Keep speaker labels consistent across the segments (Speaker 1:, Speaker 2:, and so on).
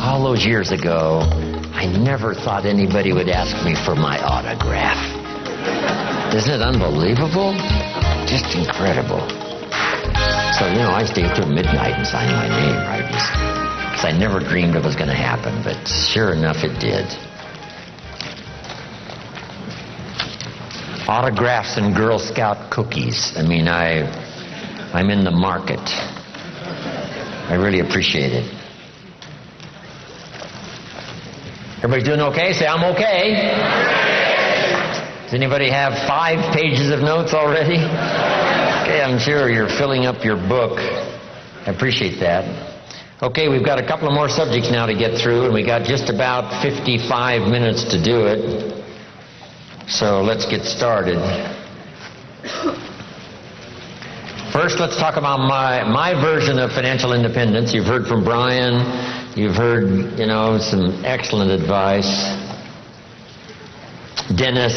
Speaker 1: All those years ago, I never thought anybody would ask me for my autograph. Isn't it unbelievable? Just incredible. So, I stayed till midnight and signed my name, right? Because I never dreamed it was going to happen, but sure enough, it did. Autographs and Girl Scout cookies. I'm in the market. I really appreciate it. Everybody doing okay? Say, I'm okay. Does anybody have 5 pages of notes already? Okay, I'm sure you're filling up your book. I appreciate that. Okay, we've got a couple of more subjects now to get through, and we got just about 55 minutes to do it. So let's get started. First, let's talk about my version of financial independence. You've heard from Brian. You've heard, some excellent advice. Dennis,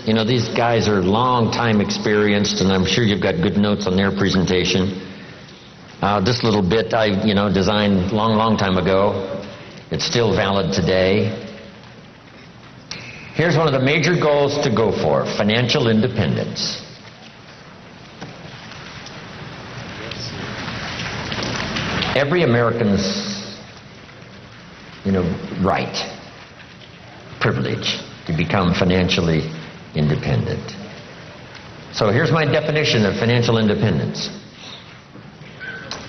Speaker 1: these guys are long time experienced, and I'm sure you've got good notes on their presentation. This little bit I, designed long time ago. It's still valid today. Here's one of the major goals to go for: financial independence. Every American's, right, privilege to become financially independent. So here's my definition of financial independence.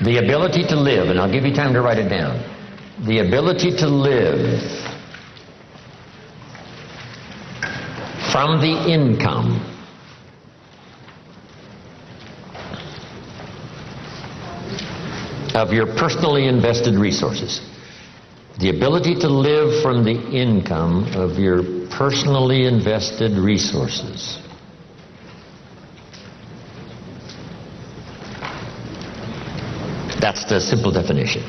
Speaker 1: The ability to live, and I'll give you time to write it down. The ability to live from the income of your personally invested resources. The ability to live from the income of your personally invested resources. That's the simple definition.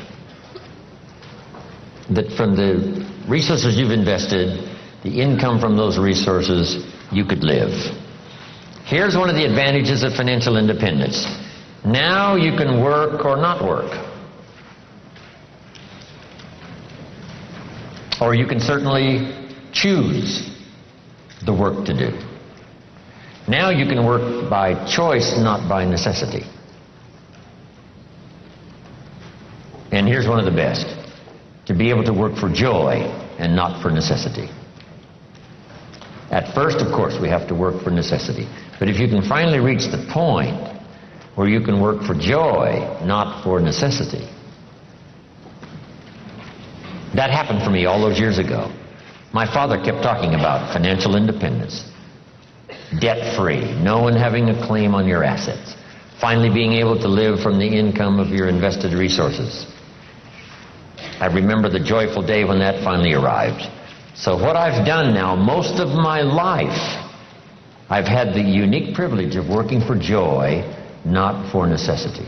Speaker 1: That from the resources you've invested, the income from those resources, you could live. Here's one of the advantages of financial independence. Now you can work or not work. Or you can certainly choose the work to do. Now you can work by choice, not by necessity. And here's one of the best: to be able to work for joy and not for necessity. At first, of course, we have to work for necessity. But if you can finally reach the point where you can work for joy, not for necessity. That happened for me all those years ago. My father kept talking about financial independence, debt-free, no one having a claim on your assets, finally being able to live from the income of your invested resources. I remember the joyful day when that finally arrived. So what I've done now, most of my life, I've had the unique privilege of working for joy, not for necessity.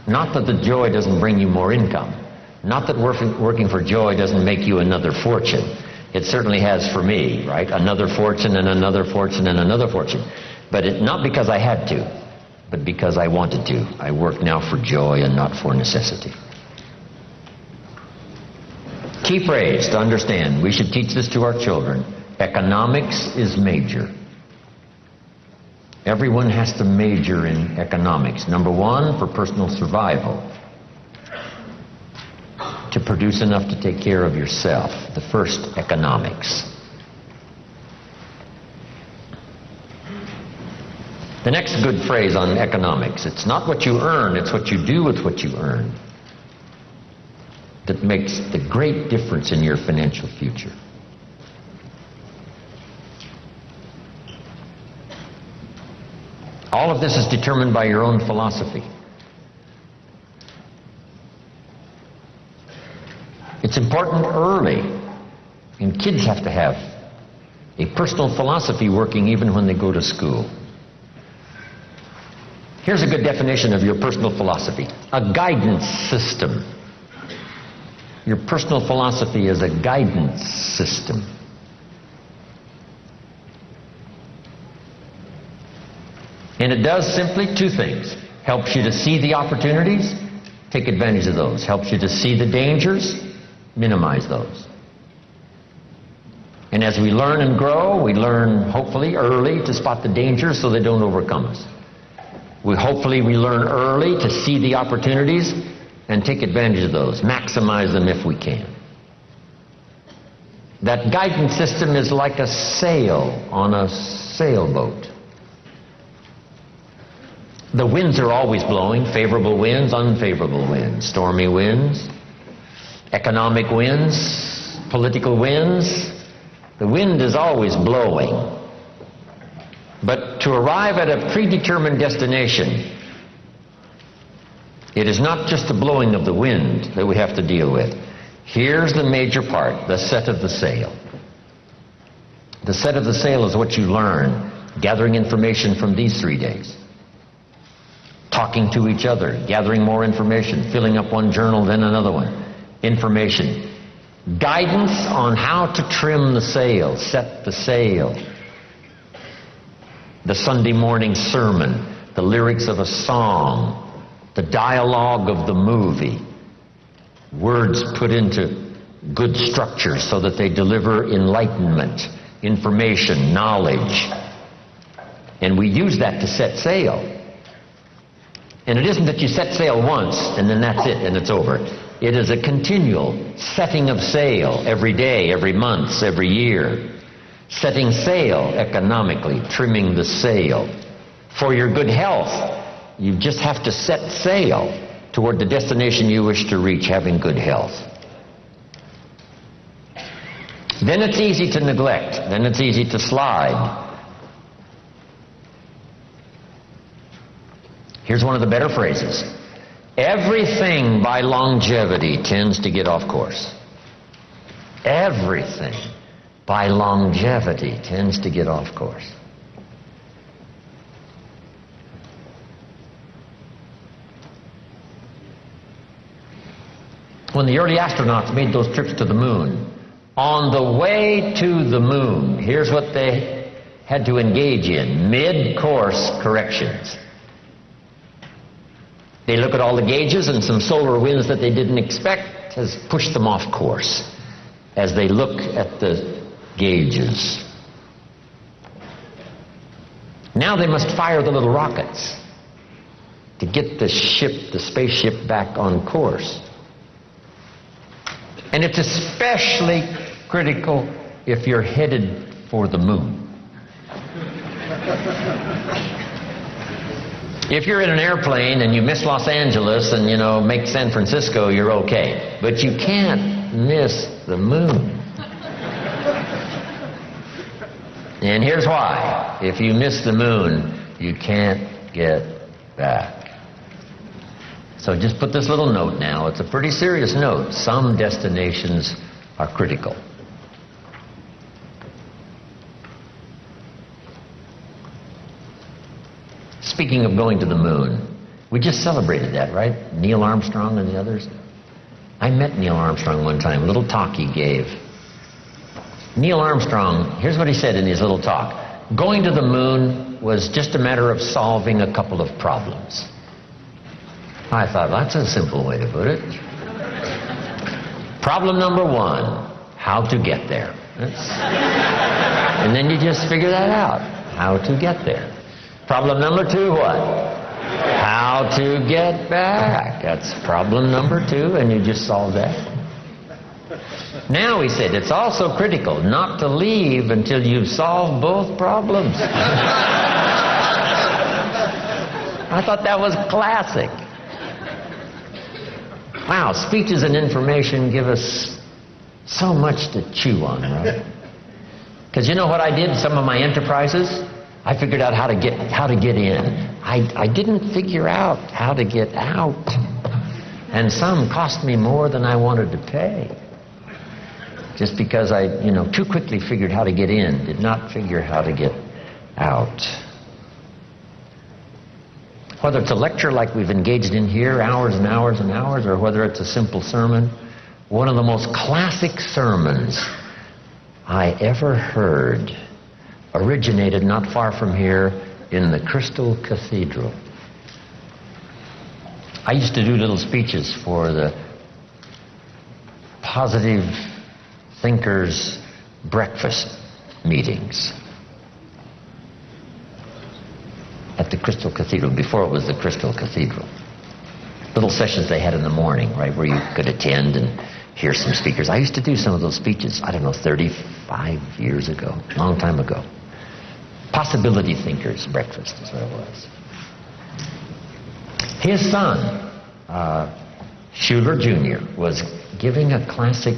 Speaker 1: Not that the joy doesn't bring you more income. Not that working for joy doesn't make you another fortune. It certainly has for me, right? Another fortune and another fortune and another fortune. But not because I had to, but because I wanted to. I work now for joy and not for necessity. Key phrase to understand. We should teach this to our children. Economics is major. Everyone has to major in economics. Number one, for personal survival. To produce enough to take care of yourself. The first, economics. The next good phrase on economics: it's not what you earn, it's what you do with what you earn that makes the great difference in your financial future. All of this is determined by your own philosophy. It's important early, and kids have to have a personal philosophy working even when they go to school. Here's a good definition of your personal philosophy: a guidance system. Your personal philosophy is a guidance system. And it does simply two things. Helps you to see the opportunities, take advantage of those. Helps you to see the dangers, minimize those. And as we learn and grow, we learn hopefully early to spot the dangers so they don't overcome us. Hopefully we learn early to see the opportunities and take advantage of those, maximize them if we can. That guidance system is like a sail on a sailboat. The winds are always blowing, favorable winds, unfavorable winds, stormy winds, economic winds, political winds. The wind is always blowing. But to arrive at a predetermined destination, it is not just the blowing of the wind that we have to deal with. Here's the major part, the set of the sail. The set of the sail is what you learn, gathering information from these 3 days. Talking to each other, gathering more information, filling up one journal, then another one. Information. Guidance on how to trim the sail, set the sail. The Sunday morning sermon, the lyrics of a song, the dialogue of the movie. Words put into good structure so that they deliver enlightenment, information, knowledge. And we use that to set sail. And it isn't that you set sail once and then that's it and it's over. It is a continual setting of sail every day, every month, every year. Setting sail economically, trimming the sail. For your good health, you just have to set sail toward the destination you wish to reach, having good health. Then it's easy to neglect. Then it's easy to slide. Here's one of the better phrases. Everything by longevity tends to get off course. Everything by longevity tends to get off course. When the early astronauts made those trips to the moon, on the way to the moon, here's what they had to engage in: mid-course corrections. They look at all the gauges, and some solar winds that they didn't expect has pushed them off course as they look at the gauges. Now they must fire the little rockets to get the spaceship back on course. And it's especially critical if you're headed for the moon. If you're in an airplane and you miss Los Angeles and, make San Francisco, you're okay. But you can't miss the moon. And here's why. If you miss the moon, you can't get back. So just put this little note now. It's a pretty serious note. Some destinations are critical. Speaking of going to the moon, we just celebrated that, right? Neil Armstrong and the others. I met Neil Armstrong one time, a little talk he gave. Neil Armstrong, here's what he said in his little talk. Going to the moon was just a matter of solving a couple of problems. I thought, that's a simple way to put it. Problem number one, how to get there. And then you just figure that out, how to get there. Problem number two, what? How to get back. That's problem number two, and you just solve that. Now, he said, it's also critical not to leave until you've solved both problems. I thought that was classic. Wow, speeches and information give us so much to chew on, right? Because you know what I did? Some of my enterprises, I figured out how to get in. I didn't figure out how to get out. And some cost me more than I wanted to pay. Just because I, too quickly figured how to get in, did not figure how to get out. Whether it's a lecture like we've engaged in here, hours and hours and hours, or whether it's a simple sermon, one of the most classic sermons I ever heard originated not far from here in the Crystal Cathedral. I used to do little speeches for the positive thinkers breakfast meetings at the Crystal Cathedral, before it was the Crystal Cathedral. Little sessions they had in the morning, right, where you could attend and hear some speakers. I used to do some of those speeches, 35 years ago, a long time ago. Possibility Thinkers Breakfast is what it was. His son, Schuler Jr., was giving a classic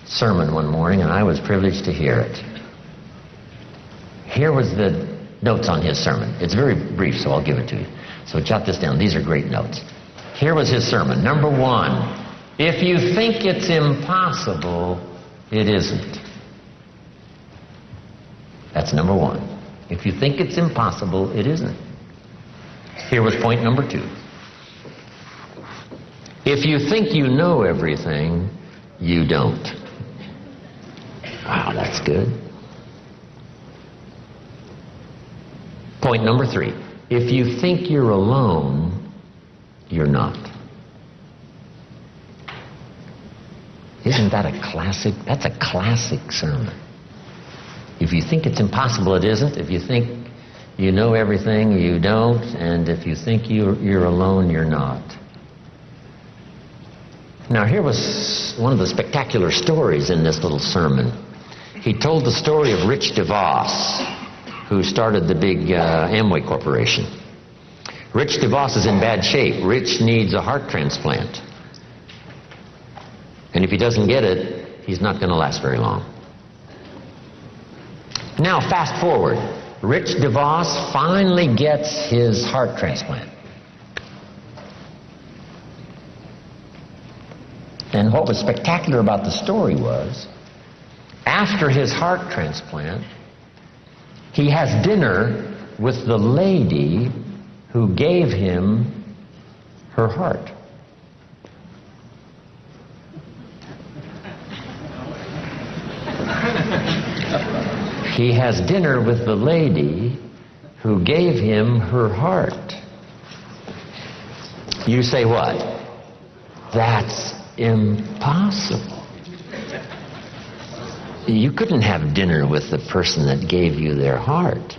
Speaker 1: sermon one morning, and I was privileged to hear it. Here was the notes on his sermon. It's very brief, so I'll give it to you. So jot this down. These are great notes. Here was his sermon. Number 1, if you think it's impossible, it isn't. That's number 1. If you think it's impossible, it isn't. Here was point number 2. If you think you know everything, you don't. Wow, that's good. Point number 3. If you think you're alone, you're not. Isn't that a classic? That's a classic sermon. If you think it's impossible, it isn't. If you think you know everything, you don't. And if you think you're alone, you're not. Now, here was one of the spectacular stories in this little sermon. He told the story of Rich DeVos, who started the big Amway Corporation. Rich DeVos is in bad shape. Rich needs a heart transplant. And if he doesn't get it, he's not going to last very long. Now, fast forward. Rich DeVos finally gets his heart transplant. And what was spectacular about the story was, after his heart transplant, he has dinner with the lady who gave him her heart. He has dinner with the lady who gave him her heart. You say what? That's impossible. You couldn't have dinner with the person that gave you their heart.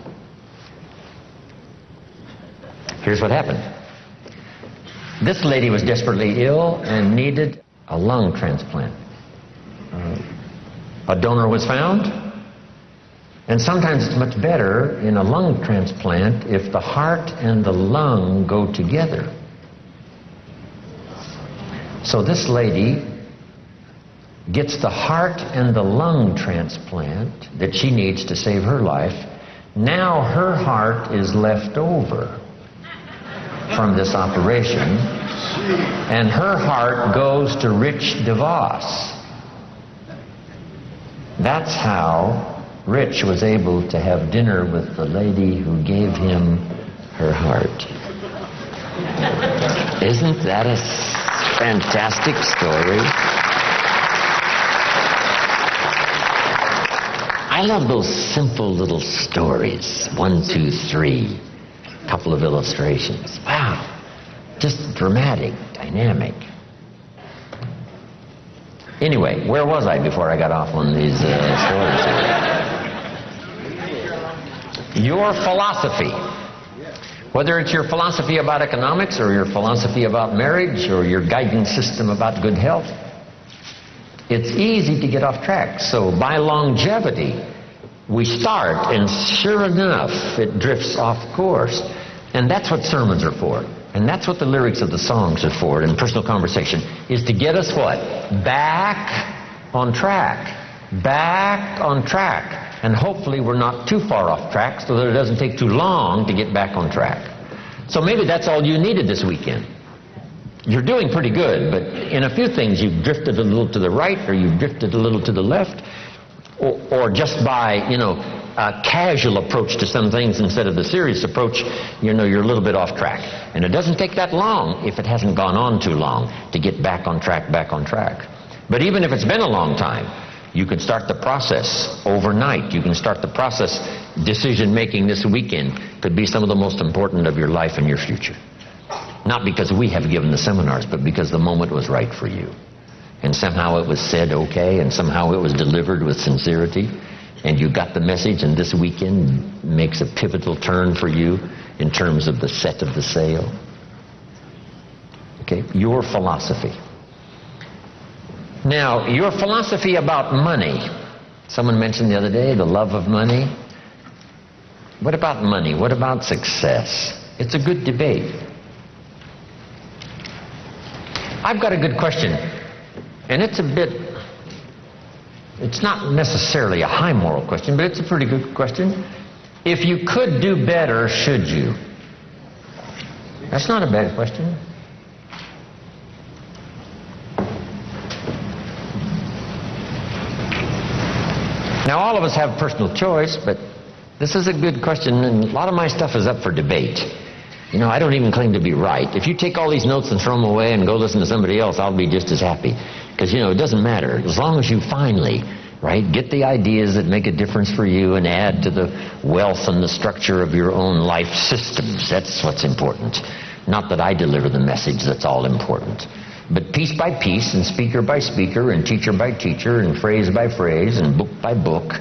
Speaker 1: Here's what happened. This lady was desperately ill and needed a lung transplant. A donor was found, and sometimes it's much better in a lung transplant if the heart and the lung go together. So this lady gets the heart and the lung transplant that she needs to save her life. Now her heart is left over from this operation, and her heart goes to Rich DeVos. That's how Rich was able to have dinner with the lady who gave him her heart. Isn't that a fantastic story? I love those simple little stories. 1, 2, 3. A couple of illustrations. Wow. Just dramatic, dynamic. Anyway, where was I before I got off on these stories? Your philosophy. Whether it's your philosophy about economics or your philosophy about marriage or your guiding system about good health, it's easy to get off track. So by longevity, we start, and sure enough, it drifts off course. And that's what sermons are for. And that's what the lyrics of the songs are for in personal conversation, is to get us what? Back on track. Back on track. And hopefully we're not too far off track so that it doesn't take too long to get back on track. So maybe that's all you needed this weekend. You're doing pretty good, but in a few things you've drifted a little to the right, or you've drifted a little to the left, or just by, a casual approach to some things instead of the serious approach, you're a little bit off track. And it doesn't take that long, if it hasn't gone on too long, to get back on track. But even if it's been a long time, you can start the process overnight. You can start the process, decision making this weekend could be some of the most important of your life and your future. Not because we have given the seminars, but because the moment was right for you. and somehow it was said okay, and somehow it was delivered with sincerity, and you got the message, and this weekend makes a pivotal turn for you in terms of the set of the sail? Okay, your philosophy. Now, your philosophy about money. Someone mentioned the other day the love of money. What about money? What about success? It's a good debate. I've got a good question, and it's not necessarily a high moral question, but it's a pretty good question. If you could do better, should you? That's not a bad question. Now, all of us have personal choice, but this is a good question, and a lot of my stuff is up for debate. You know, I don't even claim to be right. If you take all these notes and throw them away and go listen to somebody else, I'll be just as happy. Because, you know, it doesn't matter. As long as you finally, right, get the ideas that make a difference for you and add to the wealth and the structure of your own life systems. That's what's important. Not that I deliver the message, that's all important. But piece by piece and speaker by speaker and teacher by teacher and phrase by phrase and book by book,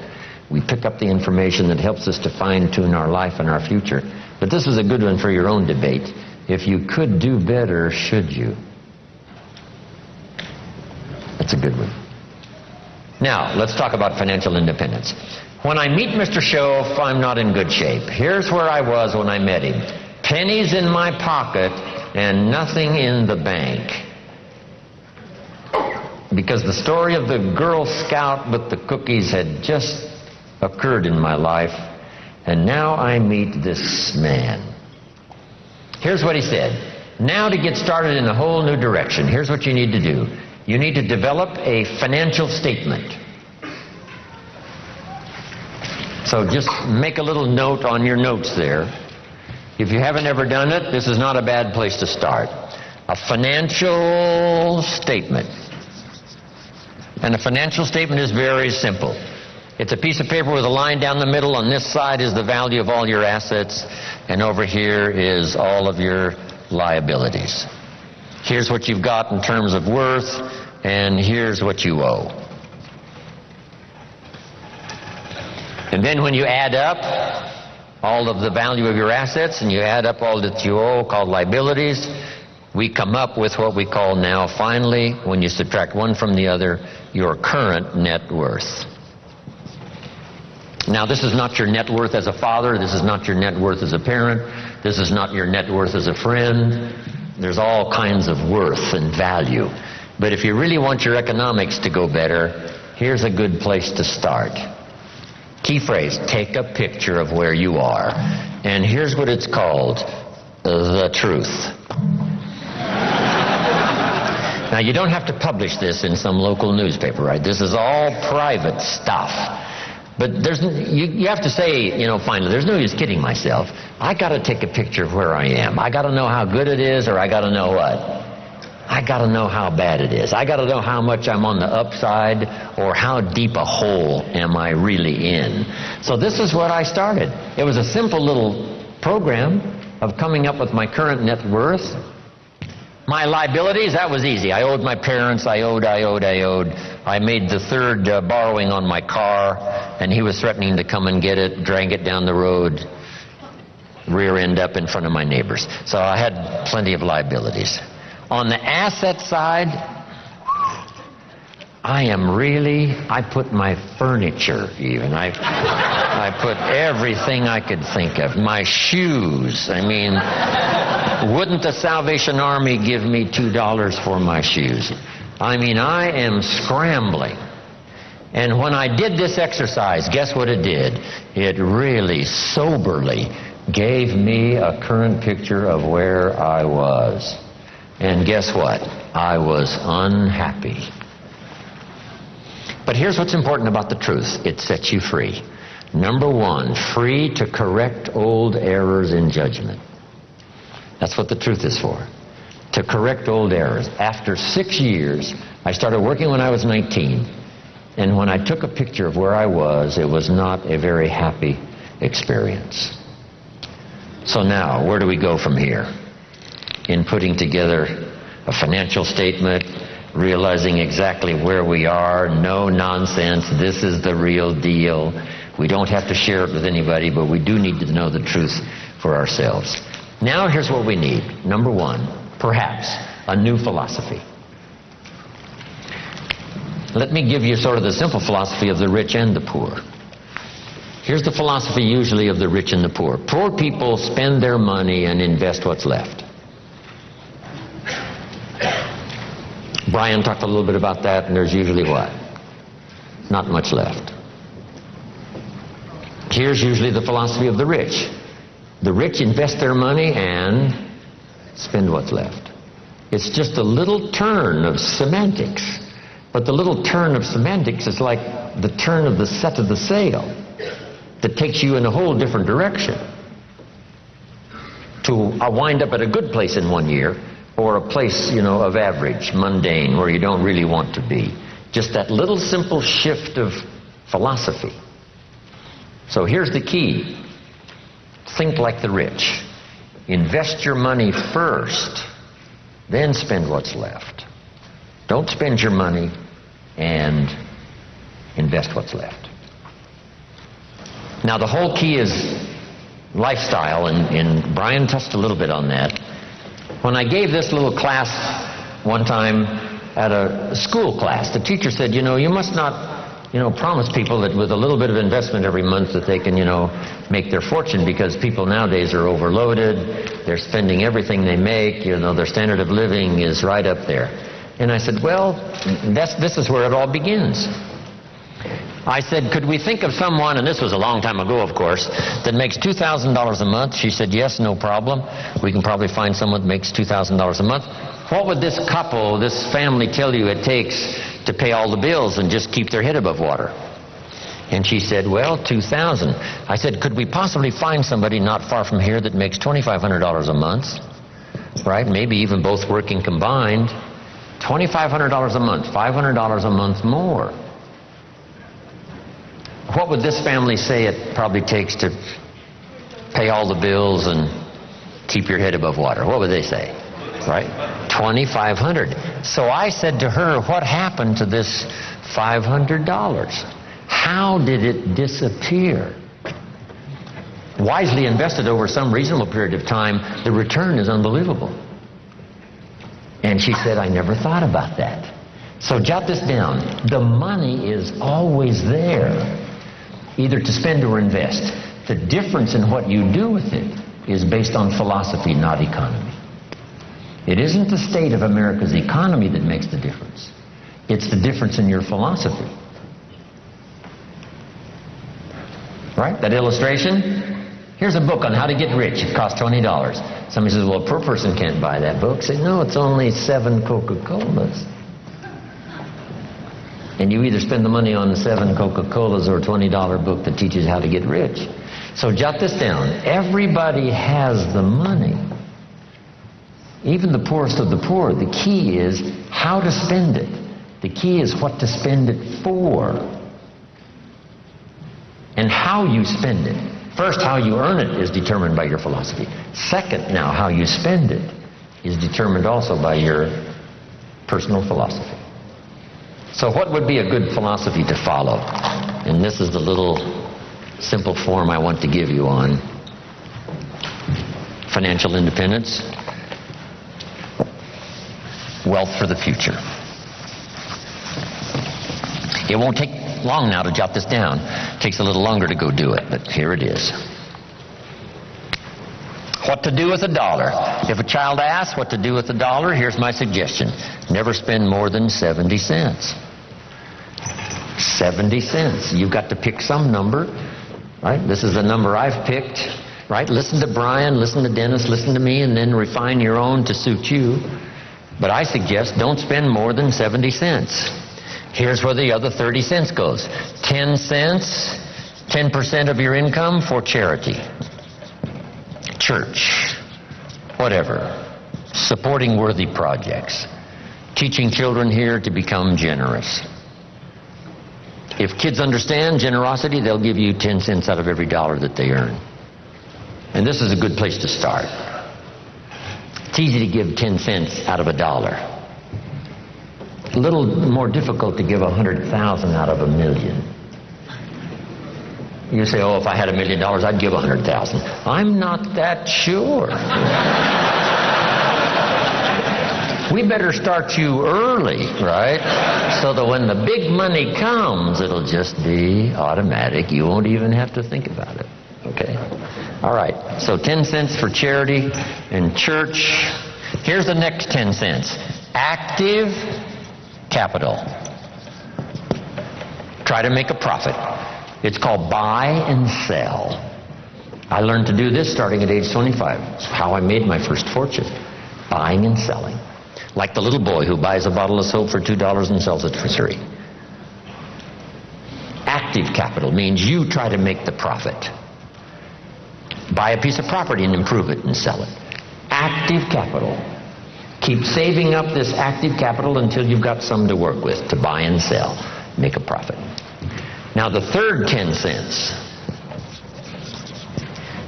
Speaker 1: we pick up the information that helps us to fine-tune our life and our future. But this is a good one for your own debate. If you could do better, should you? That's a good one. Now, let's talk about financial independence. When I meet Mr. Shoaff, I'm not in good shape. Here's where I was when I met him. Pennies in my pocket and nothing in the bank. Because the story of the Girl Scout with the cookies had just occurred in my life, and now I meet this man. Here's what he said. Now to get started in a whole new direction, here's what you need to do. You need to develop a financial statement. So just make a little note on your notes there. If you haven't ever done it, this is not a bad place to start. A financial statement. And a financial statement is very simple. It's a piece of paper with a line down the middle. On this side is the value of all your assets, and over here is all of your liabilities. Here's what you've got in terms of worth, and here's what you owe. And then when you add up all of the value of your assets, and you add up all that you owe, called liabilities, we come up with what we call now, finally, when you subtract one from the other, your current net worth. Now, this is not your net worth as a father. This is not your net worth as a parent. This is not your net worth as a friend. There's all kinds of worth and value. But if you really want your economics to go better, here's a good place to start. Key phrase, take a picture of where you are. And here's what it's called, the truth. Now, you don't have to publish this in some local newspaper, right? This is all private stuff. But you have to say, you know, finally, there's no use kidding myself. I got to take a picture of where I am. I got to know how good it is, or I got to know what? I got to know how bad it is. I got to know how much I'm on the upside, or how deep a hole am I really in. So this is what I started. It was a simple little program of coming up with my current net worth. My liabilities, that was easy. I owed my parents, I owed. I made the third borrowing on my car, and he was threatening to come and get it, drag it down the road, rear end up in front of my neighbors. So I had plenty of liabilities. On the asset side, I put my furniture even. I put everything I could think of. My shoes. I mean, wouldn't the Salvation Army give me $2 for my shoes? I mean, I am scrambling. And when I did this exercise, guess what it did? It really soberly gave me a current picture of where I was. And guess what? I was unhappy. But here's what's important about the truth. It sets you free. Number one, free to correct old errors in judgment. That's what the truth is for. To correct old errors. After 6 years, I started working when I was 19. And when I took a picture of where I was, it was not a very happy experience. So now, where do we go from here? In putting together a financial statement realizing exactly where we are. No nonsense. This is the real deal. We don't have to share it with anybody, but we do need to know the truth for ourselves. Now here's what we need. Number one, perhaps a new philosophy. Let me give you sort of the simple philosophy of the rich and the poor. Here's the philosophy usually of the rich and the poor. Poor people spend their money and invest what's left. Brian talked a little bit about that, and there's usually what? Not much left. Here's usually the philosophy of the rich. The rich invest their money and spend what's left. It's just a little turn of semantics. But the little turn of semantics is like the turn of the set of the sail that takes you in a whole different direction. To wind up at a good place in 1 year, or a place, of average, mundane, where you don't really want to be. Just that little simple shift of philosophy. So here's the key. Think like the rich. Invest your money first, then spend what's left. Don't spend your money and invest what's left. Now the whole key is lifestyle, and Brian touched a little bit on that. When I gave this little class one time at a school class, the teacher said, you must not, promise people that with a little bit of investment every month that they can, make their fortune, because people nowadays are overloaded. They're spending everything they make. Their standard of living is right up there. And I said, well, this is where it all begins. I said, could we think of someone, and this was a long time ago, of course, that makes $2,000 a month? She said, yes, no problem. We can probably find someone that makes $2,000 a month. What would this couple, this family tell you it takes to pay all the bills and just keep their head above water? And she said, well, $2,000. I said, could we possibly find somebody not far from here that makes $2,500 a month? Right? Maybe even both working combined. $2,500 a month, $500 a month more. What would this family say it probably takes to pay all the bills and keep your head above water? What would they say? Right? $2,500. So I said to her, what happened to this $500? How did it disappear? Wisely invested over some reasonable period of time, the return is unbelievable. And she said, I never thought about that. So jot this down. The money is always there, either to spend or invest. The difference in what you do with it is based on philosophy, not economy. It isn't the state of America's economy that makes the difference. It's the difference in your philosophy. Right? That illustration? Here's a book on how to get rich. It costs $20. Somebody says, well, a poor person can't buy that book. Say, no, it's only 7 Coca-Colas. And you either spend the money on 7 Coca-Colas or a $20 book that teaches how to get rich. So jot this down. Everybody has the money. Even the poorest of the poor. The key is how to spend it. The key is what to spend it for. And how you spend it. First, how you earn it is determined by your philosophy. Second, now, how you spend it is determined also by your personal philosophy. So what would be a good philosophy to follow? And this is the little simple form I want to give you on financial independence, wealth for the future. It won't take long now to jot this down. It takes a little longer to go do it, but here it is. What to do with $1? If a child asks what to do with $1, here's my suggestion. Never spend more than 70 cents. 70 cents. You've got to pick some number, right? This is the number I've picked, right? Listen to Brian, listen to Dennis, listen to me, and then refine your own to suit you. But I suggest don't spend more than 70 cents. Here's where the other 30 cents goes. 10 cents, 10% of your income for charity, church, whatever, supporting worthy projects, teaching children here to become generous. If kids understand generosity, they'll give you 10 cents out of every dollar that they earn. And this is a good place to start. It's easy to give 10 cents out of $1. A little more difficult to give 100,000 out of 1,000,000. You say, oh, if I had $1 million, I'd give 100,000. I'm not that sure. We better start you early, right? So that when the big money comes, it'll just be automatic. You won't even have to think about it. Okay? All right. So 10 cents for charity and church. Here's the next 10 cents. Active capital. Try to make a profit. It's called buy and sell. I learned to do this starting at age 25. It's how I made my first fortune. Buying and selling. Like the little boy who buys a bottle of soap for $2 and sells it for $3. Active capital means you try to make the profit. Buy a piece of property and improve it and sell it. Active capital. Keep saving up this active capital until you've got some to work with to buy and sell. Make a profit. Now the third 10 cents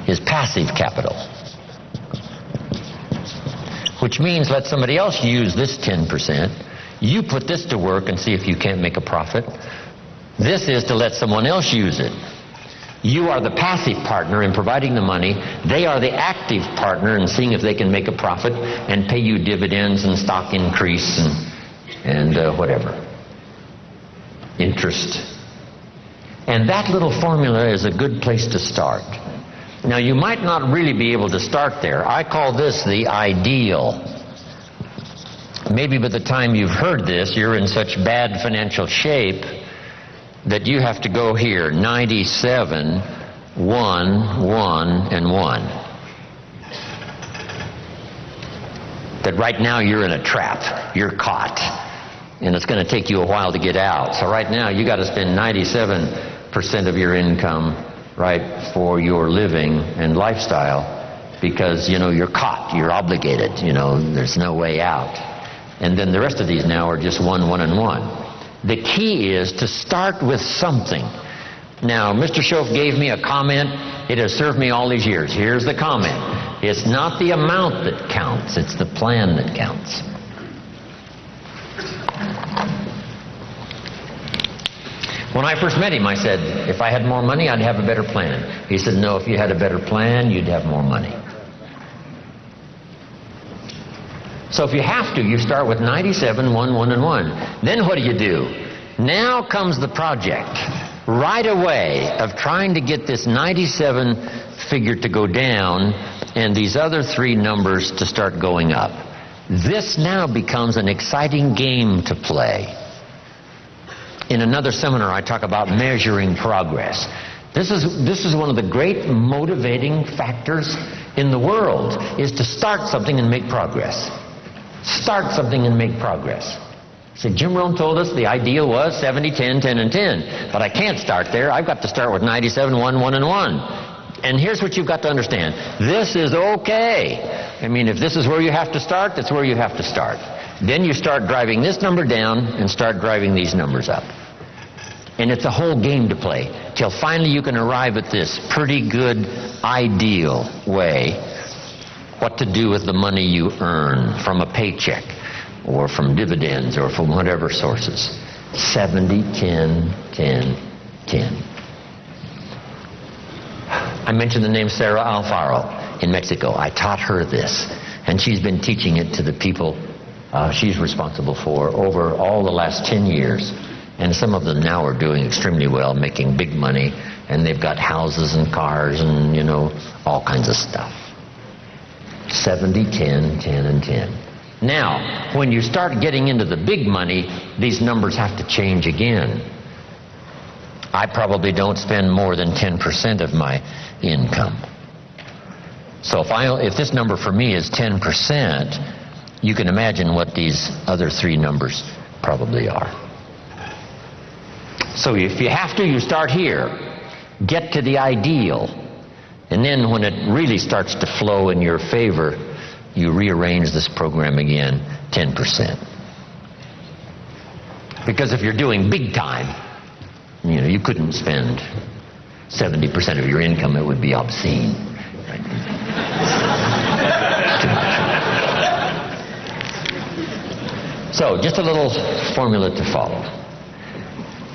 Speaker 1: is passive capital. Which means let somebody else use this 10%. You put this to work and see if you can't make a profit. This is to let someone else use it. You are the passive partner in providing the money. They are the active partner in seeing if they can make a profit and pay you dividends and stock increase and whatever. Interest. And that little formula is a good place to start. Now, you might not really be able to start there. I call this the ideal. Maybe by the time you've heard this, you're in such bad financial shape that you have to go here, 97, 1, 1, and 1. That right now you're in a trap. You're caught. And it's going to take you a while to get out. So right now you got to spend 97% of your income, right, for your living and lifestyle, because, you're caught, you're obligated, there's no way out. And then the rest of these now are just 1, 1, and 1. The key is to start with something. Now, Mr. Schoaf gave me a comment. It has served me all these years. Here's the comment. It's not the amount that counts, it's the plan that counts. When I first met him, I said, if I had more money, I'd have a better plan. He said, no, if you had a better plan, you'd have more money. So if you have to, you start with 97, 1, 1, and 1. Then what do? Now comes the project, right away, of trying to get this 97 figure to go down and these other 3 numbers to start going up. This now becomes an exciting game to play. In another seminar, I talk about measuring progress. This is one of the great motivating factors in the world, is to start something and make progress. Start something and make progress. See, Jim Rohn told us the ideal was 70, 10, 10, and 10. But I can't start there. I've got to start with 97, 1, 1, and 1. And here's what you've got to understand. This is okay. I mean, if this is where you have to start, that's where you have to start. Then you start driving this number down and start driving these numbers up. And it's a whole game to play till finally you can arrive at this pretty good ideal way what to do with the money you earn from a paycheck or from dividends or from whatever sources. 70, 10, 10, 10. I mentioned the name Sarah Alfaro in Mexico. I taught her this, and she's been teaching it to the people she's responsible for over all the last 10 years. And some of them now are doing extremely well, making big money, and they've got houses and cars and, all kinds of stuff. 70, 10, 10, and 10. Now, when you start getting into the big money, these numbers have to change again. I probably don't spend more than 10% of my income. So if this number for me is 10%, you can imagine what these other 3 numbers probably are. So if you have to, you start here. Get to the ideal. And then when it really starts to flow in your favor, you rearrange this program again, 10%. Because if you're doing big time, you couldn't spend 70% of your income. It would be obscene. Right? Too much. So, just a little formula to follow.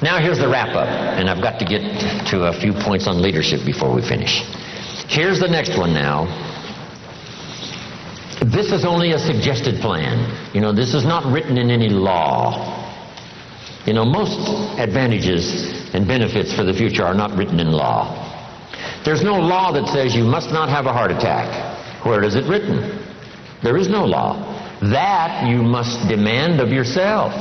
Speaker 1: Now here's the wrap-up, and I've got to get to a few points on leadership before we finish. Here's the next one now. This is only a suggested plan. This is not written in any law. Most advantages and benefits for the future are not written in law. There's no law that says you must not have a heart attack. Where is it written? There is no law. That you must demand of yourself.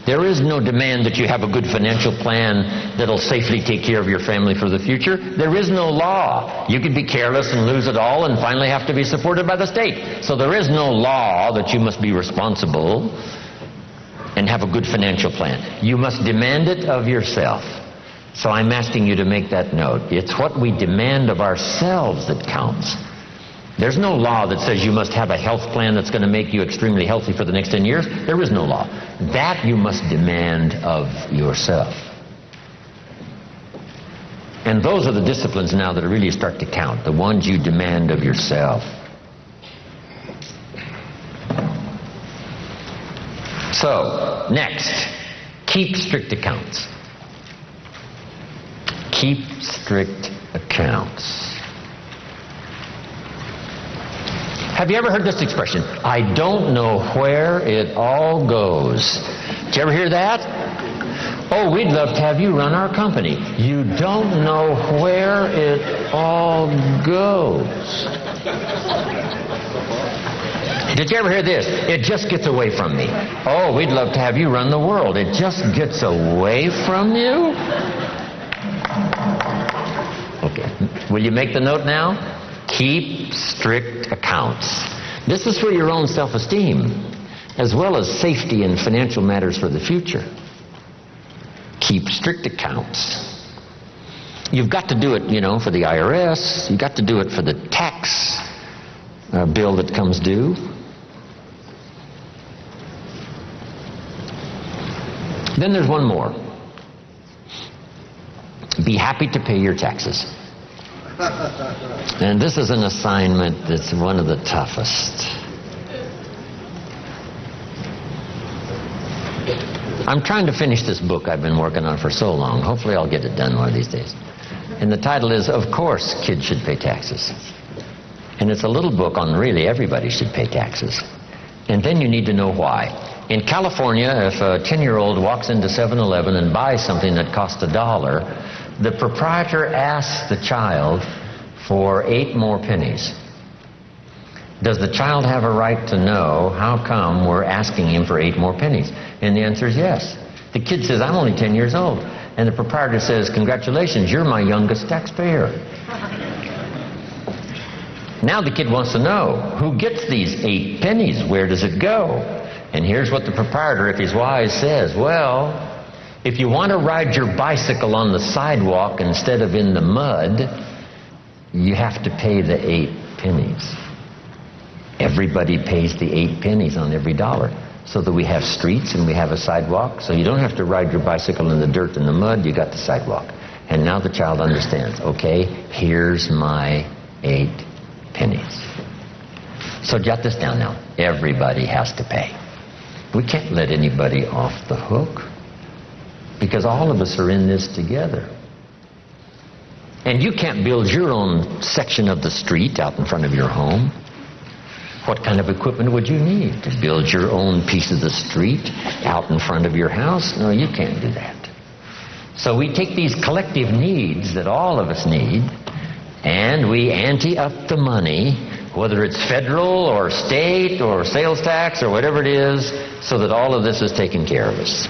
Speaker 1: There is no demand that you have a good financial plan that'll safely take care of your family for the future. There is no law. You could be careless and lose it all and finally have to be supported by the state. So there is no law that you must be responsible and have a good financial plan. You must demand it of yourself. So I'm asking you to make that note. It's what we demand of ourselves that counts. There's no law that says you must have a health plan that's going to make you extremely healthy for the next 10 years. There is no law. That you must demand of yourself. And those are the disciplines now that really start to count, the ones you demand of yourself. So, next, keep strict accounts. Keep strict accounts. Have you ever heard this expression? I don't know where it all goes. Did you ever hear that? Oh, we'd love to have you run our company. You don't know where it all goes. Did you ever hear this? It just gets away from me. Oh, we'd love to have you run the world. It just gets away from you? Okay. Will you make the note now? Keep strict accounts. This is for your own self-esteem, as well as safety and financial matters for the future. Keep strict accounts. You've got to do it, for the IRS. You've got to do it for the tax bill that comes due. Then there's one more. Be happy to pay your taxes. And this is an assignment that's one of the toughest. I'm trying to finish this book I've been working on for so long. Hopefully I'll get it done one of these days. And the title is, Of Course Kids Should Pay Taxes. And it's a little book on really everybody should pay taxes. And then you need to know why. In California, if a 10-year-old walks into 7-Eleven and buys something that costs $1, the proprietor asks the child for 8 more pennies. Does the child have a right to know how come we're asking him for 8 more pennies? And the answer is yes. The kid says, I'm only 10 years old. And the proprietor says, congratulations, you're my youngest taxpayer. Now the kid wants to know, who gets these 8 pennies? Where does it go? And here's what the proprietor, if he's wise, says. Well, if you want to ride your bicycle on the sidewalk instead of in the mud, you have to pay the 8 pennies. Everybody pays the 8 pennies on every dollar, so that we have streets and we have a sidewalk. So you don't have to ride your bicycle in the dirt and the mud, you got the sidewalk. And now the child understands, okay, here's my 8 pennies. So jot this down now. Everybody has to pay. We can't let anybody off the hook, because all of us are in this together. And you can't build your own section of the street out in front of your home. What kind of equipment would you need to build your own piece of the street out in front of your house? No, you can't do that. So we take these collective needs that all of us need, and we ante up the money, whether it's federal or state or sales tax or whatever it is, so that all of this is taken care of us.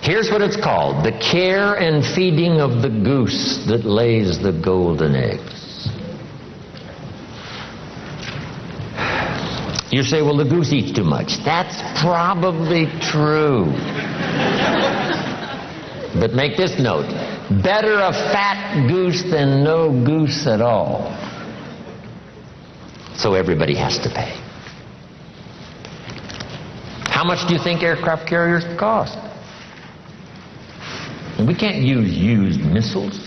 Speaker 1: Here's what it's called: the care and feeding of the goose that lays the golden eggs. You say, well, the goose eats too much. That's probably true. But make this note: better a fat goose than no goose at all. So everybody has to pay. How much do you think aircraft carriers cost? We can't use used missiles.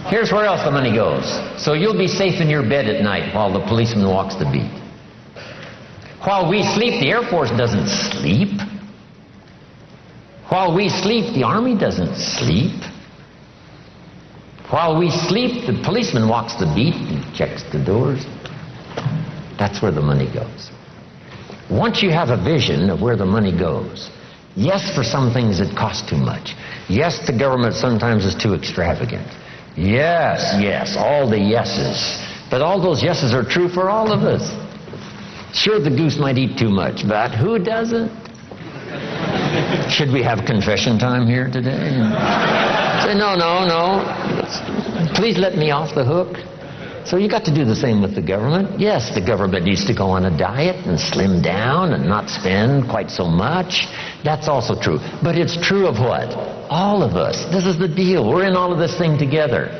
Speaker 1: Here's where else the money goes. So you'll be safe in your bed at night while the policeman walks the beat. While we sleep, the Air Force doesn't sleep. While we sleep, the Army doesn't sleep. While we sleep, the policeman walks the beat and checks the doors. That's where the money goes. Once you have a vision of where the money goes, yes, for some things it costs too much. Yes, the government sometimes is too extravagant. Yes, all the yeses. But all those yeses are true for all of us. Sure, the goose might eat too much, but who doesn't? Should we have confession time here today? Say, no. Please let me off the hook. So you got to do the same with the government. Yes, the government needs to go on a diet and slim down and not spend quite so much. That's also true. But it's true of what? All of us. This is the deal. We're in all of this thing together.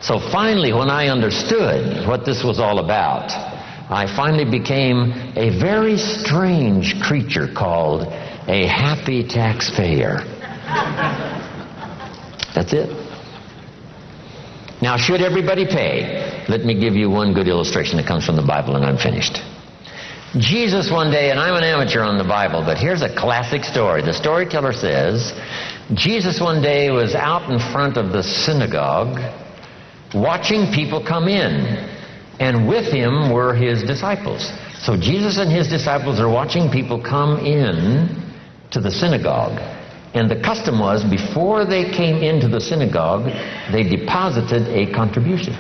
Speaker 1: So finally, when I understood what this was all about, I finally became a very strange creature called a happy taxpayer. That's it. Now, should everybody pay? Let me give you one good illustration that comes from the Bible, and I'm finished. Jesus one day, and I'm an amateur on the Bible, but here's a classic story. The storyteller says, Jesus one day was out in front of the synagogue watching people come in, and with him were his disciples. So Jesus and his disciples are watching people come in to the synagogue. And the custom was, before they came into the synagogue, they deposited a contribution.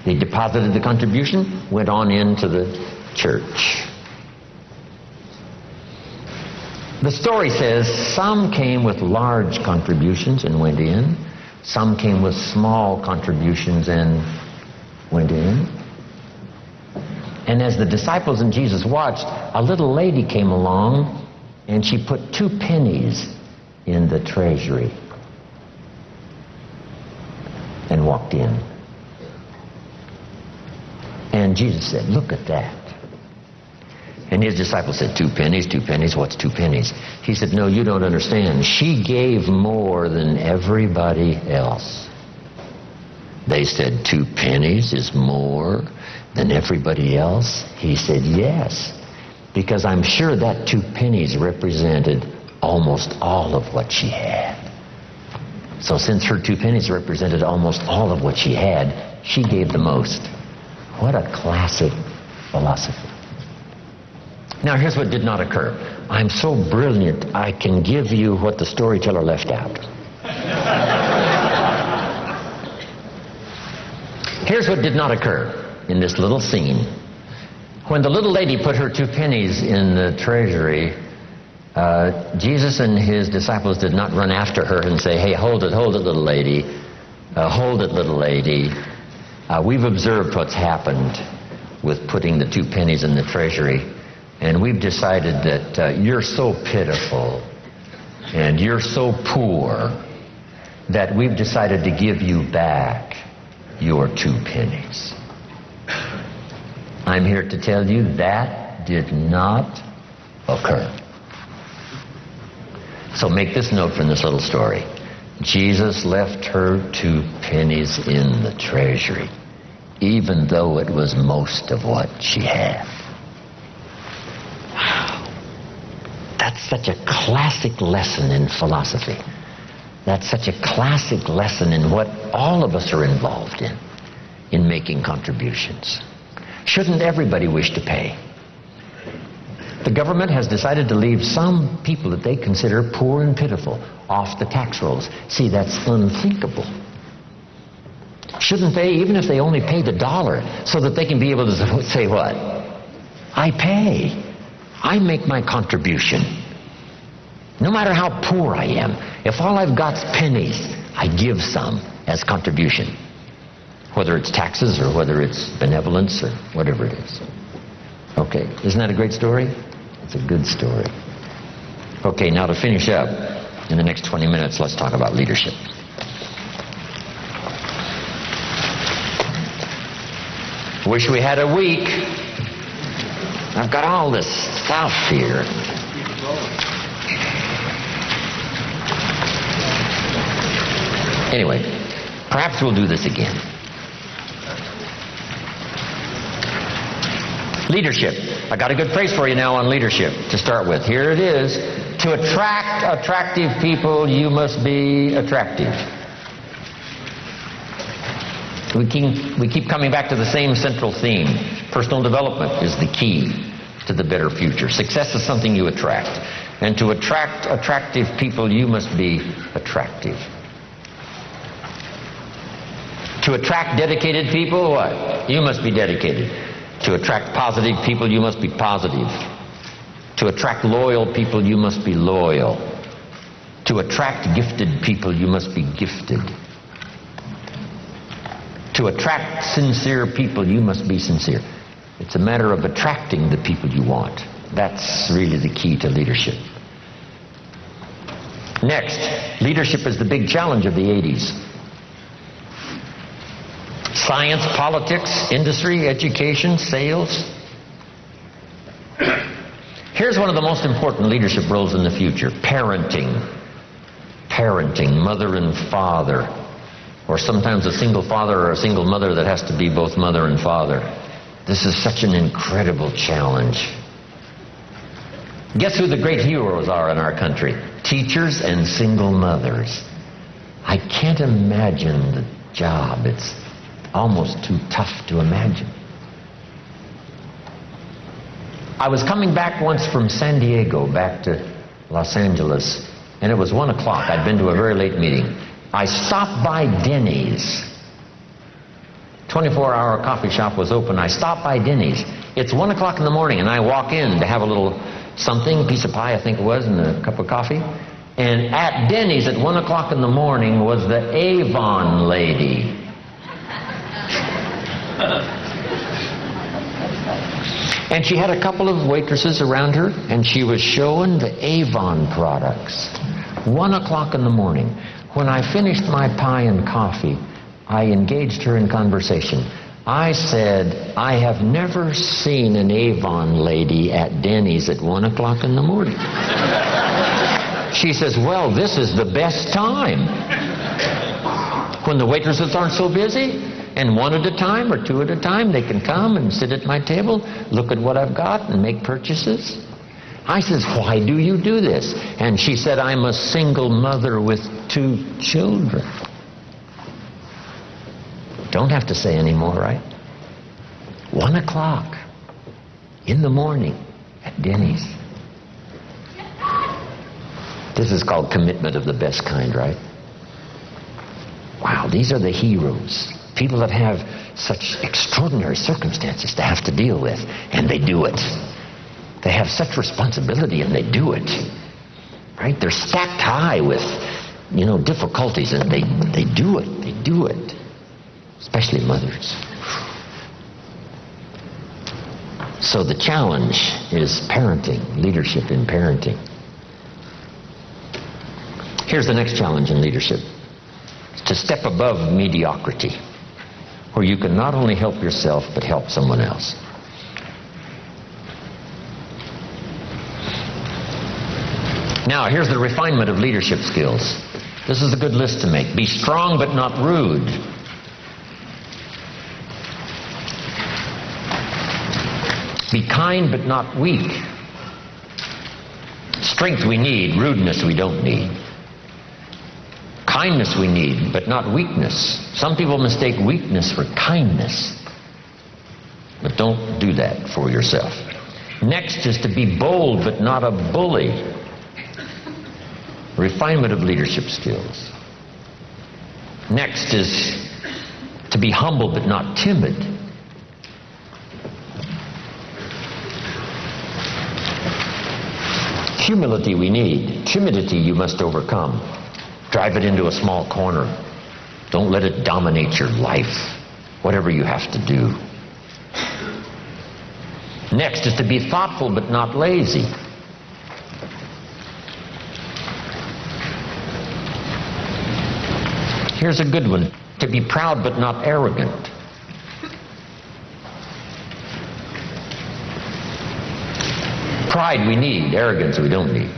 Speaker 1: They deposited the contribution, went on into the church. The story says some came with large contributions and went in. Some came with small contributions and went in. And as the disciples and Jesus watched, a little lady came along and she put 2 pennies in the treasury and walked in. And Jesus said, "Look at that." And his disciples said, 2 pennies, 2 pennies, what's 2 pennies? He said, "No, you don't understand. She gave more than everybody else." They said, 2 pennies is more than everybody else? He said, "Yes, because I'm sure that 2 pennies represented almost all of what she had." So since her 2 pennies represented almost all of what she had, she gave the most. What a classic philosophy. Now here's what did not occur. I'm so brilliant, I can give you what the storyteller left out. Here's what did not occur in this little scene. When the little lady put her 2 pennies in the treasury, Jesus and his disciples did not run after her and say, "Hey, hold it, little lady. Hold it, little lady. We've observed what's happened with putting the 2 pennies in the treasury, and we've decided that you're so pitiful and you're so poor that we've decided to give you back your 2 pennies. I'm here to tell you that did not occur. So make this note from this little story. Jesus left her 2 pennies in the treasury, even though it was most of what she had. Wow. That's such a classic lesson in philosophy. That's such a classic lesson in what all of us are involved in making contributions. Shouldn't everybody wish to pay? The government has decided to leave some people that they consider poor and pitiful off the tax rolls. See, that's unthinkable. Shouldn't they, even if they only paid $1, so that they can be able to say what? I pay. I make my contribution. No matter how poor I am, if all I've got's pennies, I give some as contribution. Whether it's taxes or whether it's benevolence or whatever it is. Okay, isn't that a great story? It's a good story. Okay, now to finish up, in the next 20 minutes, let's talk about leadership. Wish we had a week. I've got all this stuff here. Anyway, Perhaps we'll do this again. Leadership. I got a good phrase for you now on leadership to start with. Here it is. To attract attractive people, you must be attractive. We keep coming back to the same central theme. Personal development is the key to the better future. Success is something you attract. And to attract attractive people, you must be attractive. To attract dedicated people, what? You must be dedicated. To attract positive people, you must be positive. To attract loyal people, you must be loyal. To attract gifted people, you must be gifted. To attract sincere people, you must be sincere. It's a matter of attracting the people you want. That's really the key to leadership. Next, leadership is the big challenge of the 80s. Science, politics, industry, education, sales. Here's one of the most important leadership roles in the future. Parenting. Parenting, mother and father. Or sometimes a single father or a single mother that has to be both mother and father. This is such an incredible challenge. Guess who the great heroes are in our country? Teachers and single mothers. I can't imagine the job. It's almost too tough to imagine. I was coming back once from San Diego back to Los Angeles, and it was 1 o'clock. I'd been to a very late meeting. I stopped by Denny's. 24-hour coffee shop was open. I stopped by Denny's. It's 1 o'clock in the morning, and I walk in to have a little something, piece of pie I think it was, and a cup of coffee. And at Denny's at 1 o'clock in the morning was the Avon lady. And she had a couple of waitresses around her, and she was showing the Avon products. 1 o'clock in the morning. When I finished my pie and coffee, I engaged her in conversation. I said, I have never seen an Avon lady at Denny's at 1 o'clock in the morning. She says, well, this is the best time. When the waitresses aren't so busy, and one at a time or two at a time, they can come and sit at my table, look at what I've got, and make purchases. I says, why do you do this? And she said, I'm a single mother with 2 children. Don't have to say any more, right? 1 o'clock in the morning at Denny's. This is called commitment of the best kind, right? Wow, these are the heroes. People that have such extraordinary circumstances to have to deal with, and they do it. They have such responsibility, and they do it. Right? They're stacked high with, difficulties, and they do it. They do it. Especially mothers. So the challenge is parenting, leadership in parenting. Here's the next challenge in leadership. It's to step above mediocrity, where you can not only help yourself, but help someone else. Now, here's the refinement of leadership skills. This is a good list to make. Be strong, but not rude. Be kind, but not weak. Strength we need, rudeness we don't need. Kindness we need, but not weakness. Some people mistake weakness for kindness. But don't do that for yourself. Next is to be bold, but not a bully. Refinement of leadership skills. Next is to be humble, but not timid. Humility we need. Timidity you must overcome. Drive it into a small corner. Don't let it dominate your life, whatever you have to do. Next is to be thoughtful but not lazy. Here's a good one. To be proud but not arrogant. Pride we need, arrogance we don't need.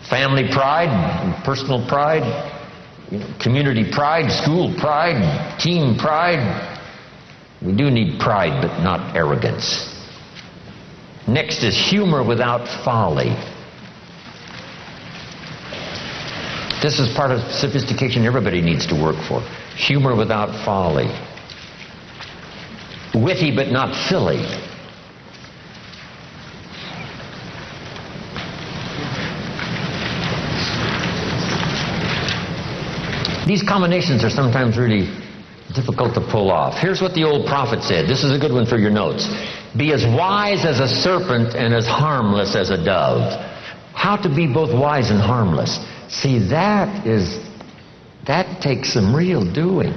Speaker 1: Family pride, personal pride, community pride, school pride, team pride. We do need pride, but not arrogance. Next is humor without folly. This is part of sophistication everybody needs to work for. Humor without folly. Witty but not silly. These combinations are sometimes really difficult to pull off. Here's what the old prophet said. This is a good one for your notes. Be as wise as a serpent and as harmless as a dove. How to be both wise and harmless. See, that takes some real doing.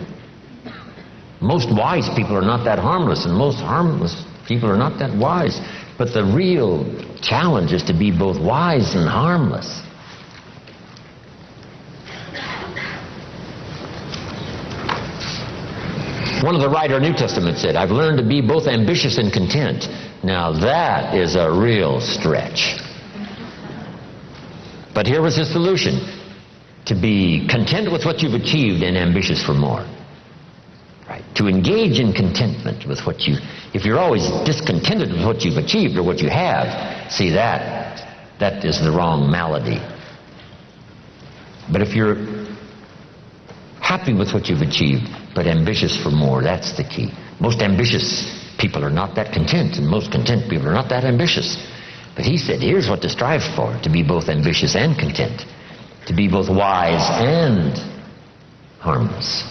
Speaker 1: Most wise people are not that harmless, and most harmless people are not that wise. But the real challenge is to be both wise and harmless. One of the writer of New Testament said, I've learned to be both ambitious and content. Now that is a real stretch. But here was his solution. To be content with what you've achieved and ambitious for more. Right? To engage in contentment with what you... If you're always discontented with what you've achieved or what you have, see that is the wrong malady. But if you're happy with what you've achieved, but ambitious for more, that's the key. Most ambitious people are not that content, and most content people are not that ambitious. But he said, here's what to strive for, to be both ambitious and content, to be both wise and harmless.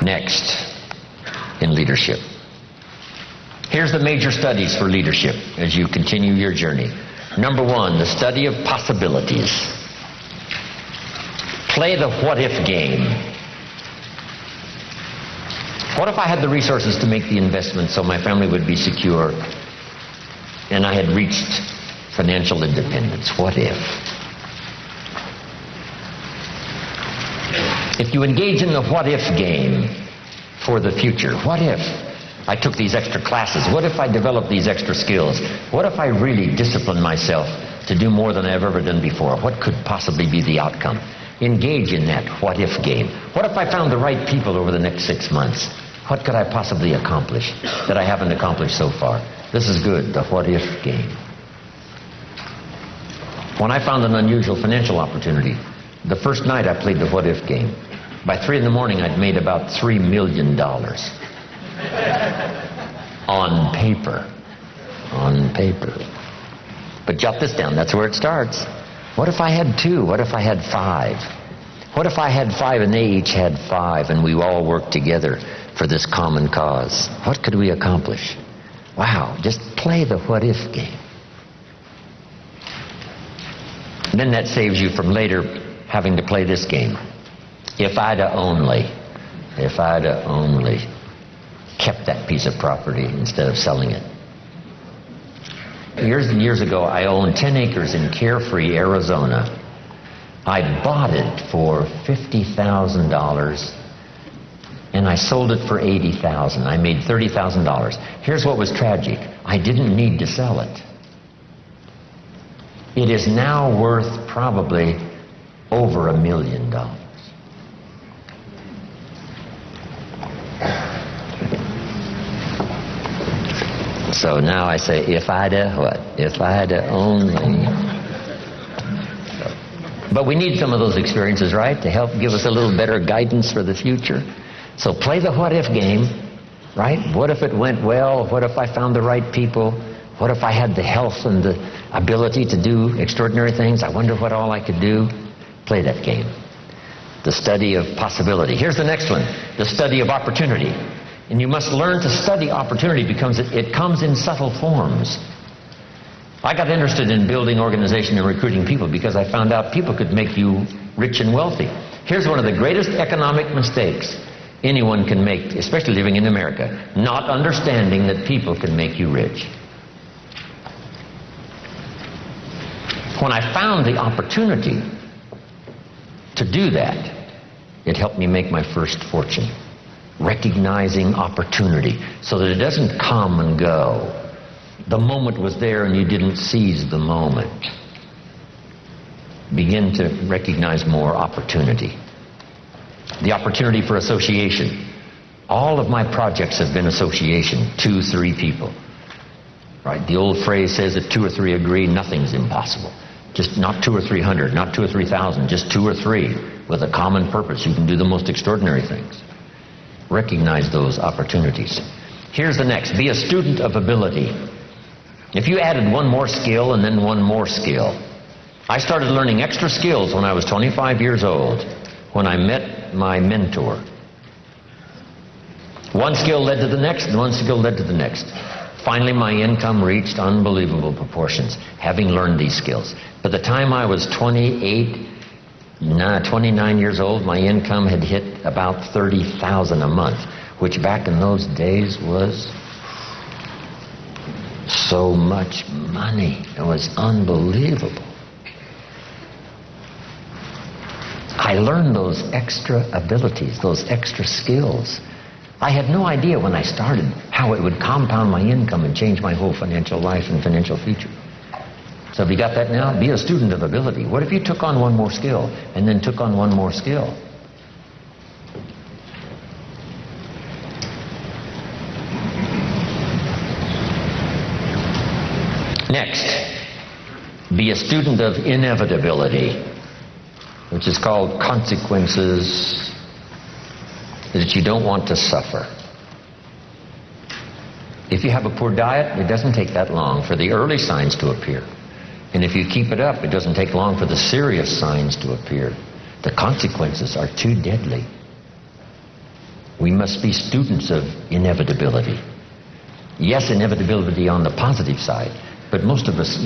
Speaker 1: Next, in leadership. Here's the major studies for leadership as you continue your journey. Number one, the study of possibilities. Play the what-if game. What if I had the resources to make the investment so my family would be secure and I had reached financial independence? What if? If you engage in the what-if game for the future, what if I took these extra classes? What if I developed these extra skills? What if I really disciplined myself to do more than I've ever done before? What could possibly be the outcome? Engage in that what-if game. What if I found the right people over the next 6 months? What could I possibly accomplish that I haven't accomplished so far? This is good, the what-if game. When I found an unusual financial opportunity, the first night I played the what-if game. By 3 in the morning, I'd made about $3 million. On paper. On paper. But jot this down, that's where it starts. What if I had 2? What if I had 5? What if I had 5 and they each had 5 and we all worked together for this common cause? What could we accomplish? Wow, just play the what-if game. And then that saves you from later having to play this game. If I'd only kept that piece of property instead of selling it. Years and years ago, I owned 10 acres in Carefree, Arizona. I bought it for $50,000, and I sold it for $80,000. I made $30,000. Here's what was tragic. I didn't need to sell it. It is now worth probably over $1 million. So now I say, if I'd what? If I'd only. But we need some of those experiences, right, to help give us a little better guidance for the future. So play the what-if game, right? What if it went well? What if I found the right people? What if I had the health and the ability to do extraordinary things? I wonder what all I could do. Play that game. The study of possibility. Here's the next one, the study of opportunity. And you must learn to study opportunity because it comes in subtle forms. I got interested in building organization and recruiting people because I found out people could make you rich and wealthy. Here's one of the greatest economic mistakes anyone can make, especially living in America, not understanding that people can make you rich. When I found the opportunity to do that, it helped me make my first fortune. Recognizing opportunity so that it doesn't come and go. The moment was there and you didn't seize the moment. begin to recognize more opportunity. The opportunity for association. All of my projects have been association, 2, 3 people. Right? The old phrase says if 2 or 3 agree, nothing's impossible. Just not 2 or 300, not 2 or 3,000, just 2 or 3 with a common purpose. You can do the most extraordinary things. Recognize those opportunities. Here's the next. Be a student of ability. If you added one more skill and then one more skill. I started learning extra skills when I was 25 years old, when I met my mentor. One skill led to the next, and one skill led to the next. Finally, my income reached unbelievable proportions, having learned these skills. By the time I was 29 years old, my income had hit about $30,000 a month, which back in those days was so much money. It was unbelievable. I learned those extra abilities, those extra skills. I had no idea when I started how it would compound my income and change my whole financial life and financial future. So have you got that now? Be a student of ability. What if you took on one more skill and then took on one more skill? Next, be a student of inevitability, which is called consequences that you don't want to suffer. If you have a poor diet, it doesn't take that long for the early signs to appear. And if you keep it up, it doesn't take long for the serious signs to appear. The consequences are too deadly. We must be students of inevitability. Yes, inevitability on the positive side, but most of us,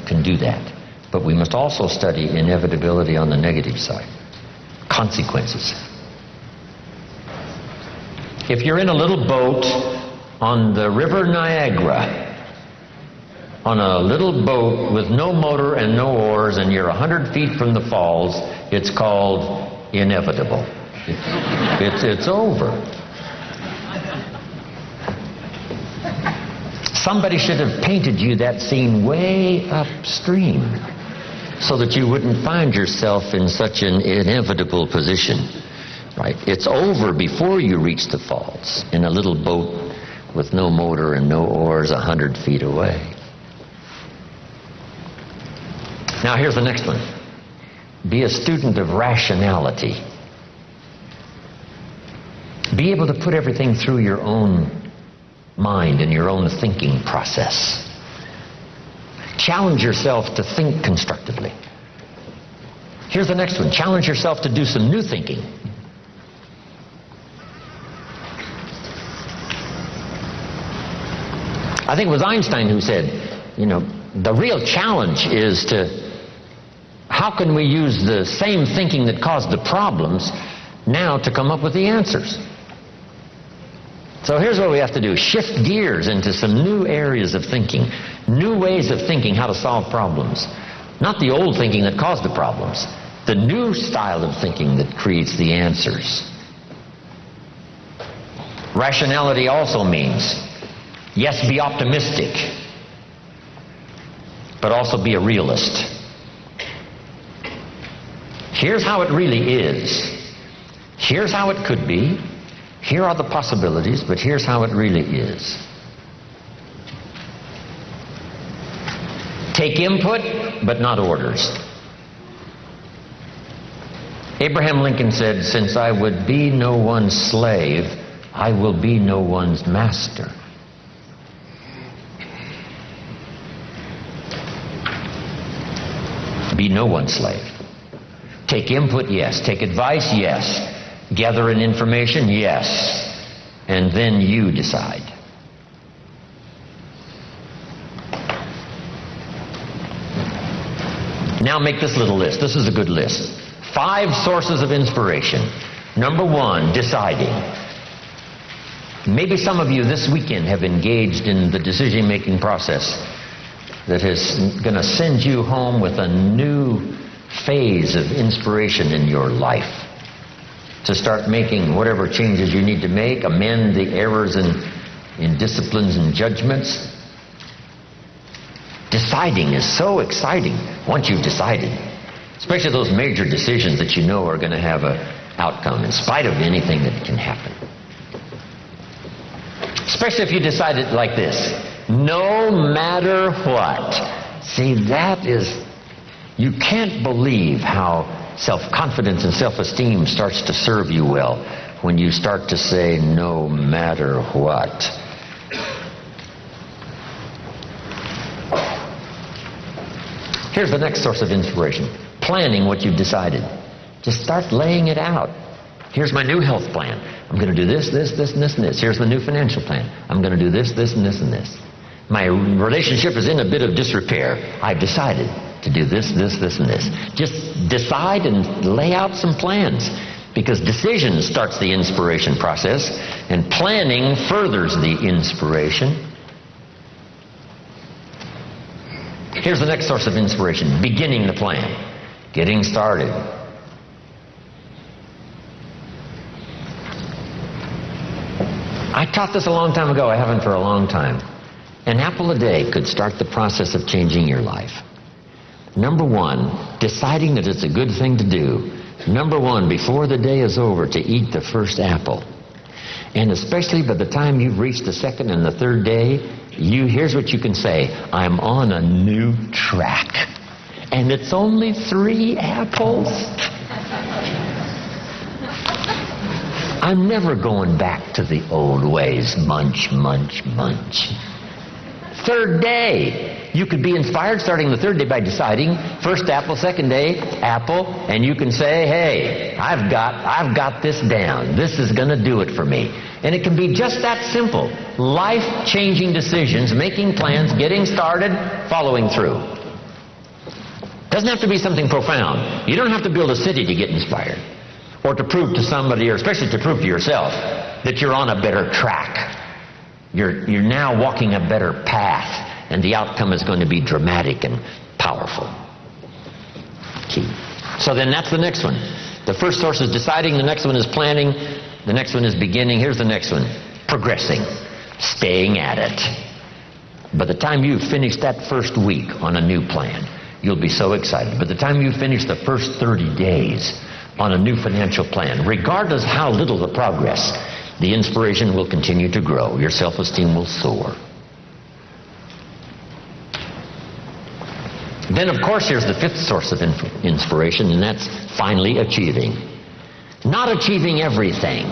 Speaker 1: can do that. But we must also study inevitability on the negative side. Consequences. If you're in a little boat on the River Niagara, on a little boat with no motor and no oars, and you're 100 feet from the falls, it's called inevitable. It's over. Somebody should have painted you that scene way upstream so that you wouldn't find yourself in such an inevitable position. Right? It's over before you reach the falls in a little boat with no motor and no oars 100 feet away. Now here's the next one. Be a student of rationality. Be able to put everything through your own mind and your own thinking process. Challenge yourself to think constructively. Here's the next one. Challenge yourself to do some new thinking. I think it was Einstein who said, the real challenge is how can we use the same thinking that caused the problems now to come up with the answers? So here's what we have to do. Shift gears into some new areas of thinking, new ways of thinking how to solve problems. Not the old thinking that caused the problems, the new style of thinking that creates the answers. Rationality also means, yes, be optimistic, but also be a realist. Here's how it really is. Here's how it could be. Here are the possibilities, but here's how it really is. Take input, but not orders. Abraham Lincoln said, "Since I would be no one's slave, I will be no one's master." Be no one's slave. Take input, yes. Take advice, yes. Gather in information, yes. And then you decide. Now make this little list. This is a good list. 5 sources of inspiration. Number 1, deciding. Maybe some of you this weekend have engaged in the decision-making process that is going to send you home with a new phase of inspiration in your life. To start making whatever changes you need to make, amend the errors in disciplines and judgments. Deciding is so exciting once you've decided. Especially those major decisions that you know are going to have an outcome in spite of anything that can happen. Especially if you decide it like this. No matter what. See, that is... You can't believe how self-confidence and self-esteem starts to serve you well when you start to say, no matter what. Here's the next source of inspiration. Planning what you've decided. Just start laying it out. Here's my new health plan. I'm going to do this, this, this, and this, and this. Here's the new financial plan. I'm going to do this, this, and this, and this. My relationship is in a bit of disrepair. I've decided to do this, this, this, and this. Just decide and lay out some plans. Because decision starts the inspiration process, and planning furthers the inspiration. Here's the next source of inspiration. Beginning the plan. Getting started. I taught this a long time ago. I haven't for a long time. An apple a day could start the process of changing your life. Number one, deciding that it's a good thing to do. Number one, before the day is over, to eat the first apple. And especially by the time you've reached the second and the third day, here's what you can say. I'm on a new track. And it's only 3 apples. I'm never going back to the old ways. Munch, munch, munch. Third day. You could be inspired starting the third day by deciding, first apple, second day, apple, and you can say, hey, I've got this down. This is going to do it for me. And it can be just that simple. Life-changing decisions, making plans, getting started, following through. Doesn't have to be something profound. You don't have to build a city to get inspired, or to prove to somebody, or especially to prove to yourself, that you're on a better track. You're now walking a better path. And the outcome is going to be dramatic and powerful. Key. So then that's the next one. The first source is deciding. The next one is planning. The next one is beginning. Here's the next one. Progressing. Staying at it. By the time you've finished that first week on a new plan, you'll be so excited. By the time you finish the first 30 days on a new financial plan, regardless how little the progress, the inspiration will continue to grow. Your self-esteem will soar. Then, of course, here's the fifth source of inspiration, and that's finally achieving. Not achieving everything.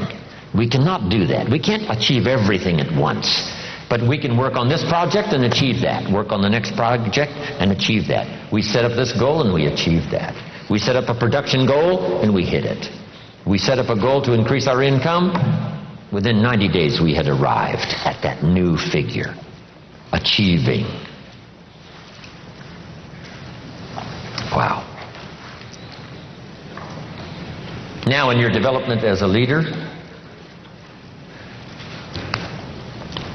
Speaker 1: We cannot do that. We can't achieve everything at once. But we can work on this project and achieve that. Work on the next project and achieve that. We set up this goal and we achieve that. We set up a production goal and we hit it. We set up a goal to increase our income. Within 90 days we had arrived at that new figure. Achieving. Wow. Now in your development as a leader,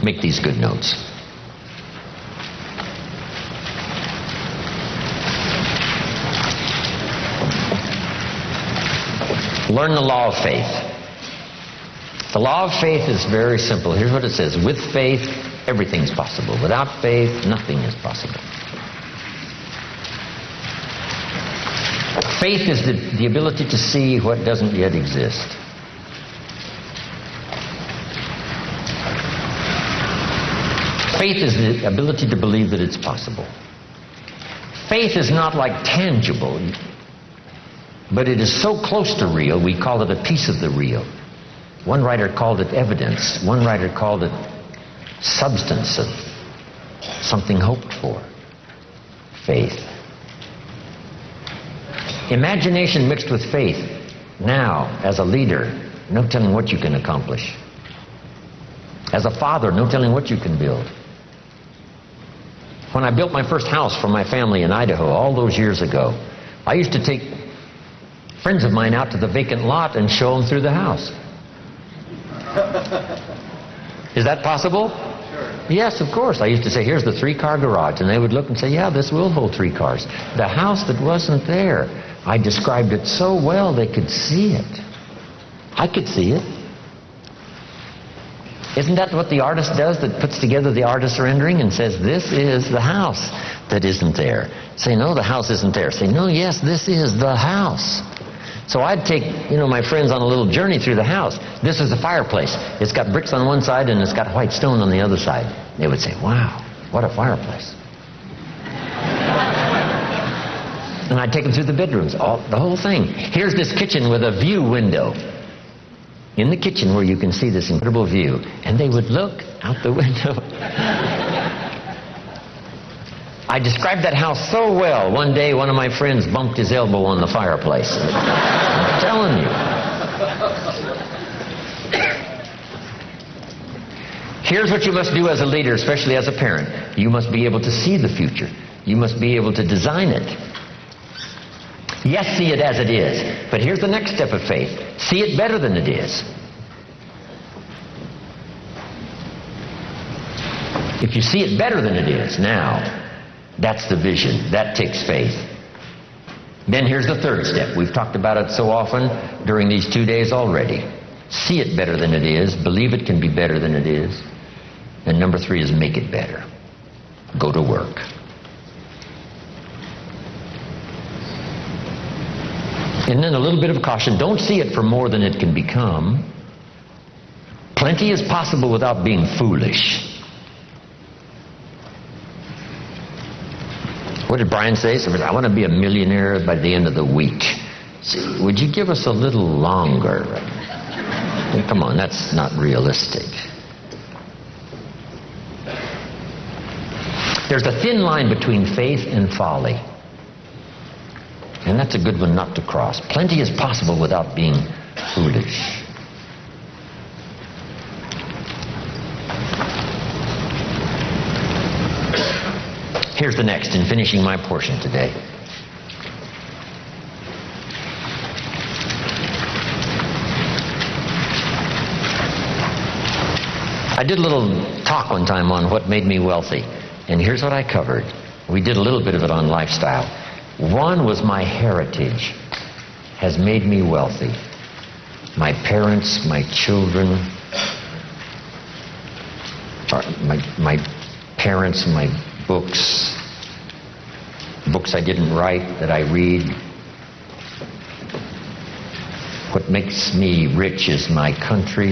Speaker 1: make these good notes. Learn the law of faith. The law of faith is very simple. Here's what it says. With faith, everything's possible. Without faith, nothing is possible. Faith is the ability to see what doesn't yet exist. Faith is the ability to believe that it's possible. Faith is not like tangible, but it is so close to real, we call it a piece of the real. One writer called it evidence. One writer called it substance of something hoped for. Faith. Imagination mixed with faith. Now, as a leader, no telling what you can accomplish. As a father, no telling what you can build. When I built my first house for my family in Idaho all those years ago, I used to take friends of mine out to the vacant lot and show them through the house. Is that possible?
Speaker 2: Sure.
Speaker 1: Yes, of course. I used to say, here's the 3-car garage. And they would look and say, yeah, this will hold 3 cars. The house that wasn't there, I described it so well they could see it. I could see it. Isn't that what the artist does, that puts together the artist's rendering and says, this is the house that isn't there? Say, no, the house isn't there. Say, no, yes, this is the house. So I'd take, my friends on a little journey through the house. This is the fireplace. It's got bricks on one side and it's got white stone on the other side. They would say, wow, what a fireplace. And I'd take them through the bedrooms, the whole thing. Here's this kitchen with a view window. In the kitchen where you can see this incredible view. And they would look out the window. I described that house so well. One day, one of my friends bumped his elbow on the fireplace. I'm telling you. Here's what you must do as a leader, especially as a parent. You must be able to see the future. You must be able to design it. Yes, see it as it is. But here's the next step of faith. See it better than it is. If you see it better than it is now, that's the vision. That takes faith. Then here's the third step. We've talked about it so often during these 2 days already. See it better than it is. Believe it can be better than it is. And number 3 is make it better. Go to work. And then a little bit of caution. Don't see it for more than it can become. Plenty is possible without being foolish. What did Brian say? I want to be a millionaire by the end of the week. See, would you give us a little longer? Come on, that's not realistic. There's a thin line between faith and folly. And that's a good one not to cross. Plenty is possible without being foolish. Here's the next in finishing my portion today. I did a little talk one time on what made me wealthy. And here's what I covered. We did a little bit of it on lifestyle. One was my heritage has made me wealthy. My parents, my children, my parents, my books I didn't write that I read. What makes me rich is my country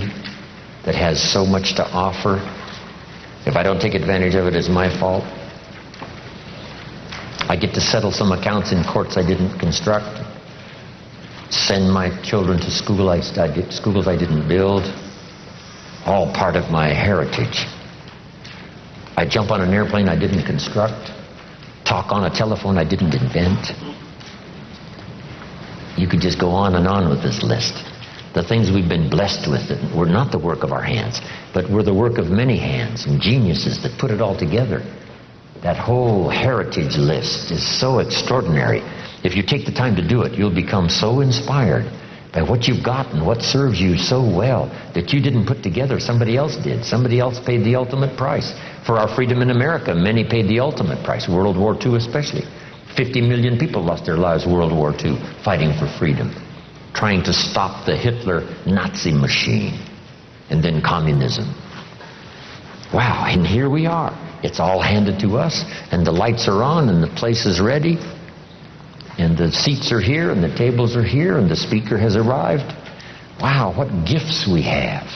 Speaker 1: that has so much to offer. If I don't take advantage of it, it's my fault. I get to settle some accounts in courts I didn't construct. Send my children to schools I didn't build. All part of my heritage. I jump on an airplane I didn't construct. Talk on a telephone I didn't invent. You could just go on and on with this list. The things we've been blessed with that were not the work of our hands, but were the work of many hands and geniuses that put it all together. That whole heritage list is so extraordinary. If you take the time to do it, you'll become so inspired by what you've got and what serves you so well that you didn't put together, somebody else did. Somebody else paid the ultimate price. For our freedom in America, many paid the ultimate price, World War II especially. 50 million people lost their lives World War II fighting for freedom, trying to stop the Hitler Nazi machine and then communism. Wow, and here we are. It's all handed to us, and the lights are on, and the place is ready, and the seats are here, and the tables are here, and the speaker has arrived. Wow, what gifts we have.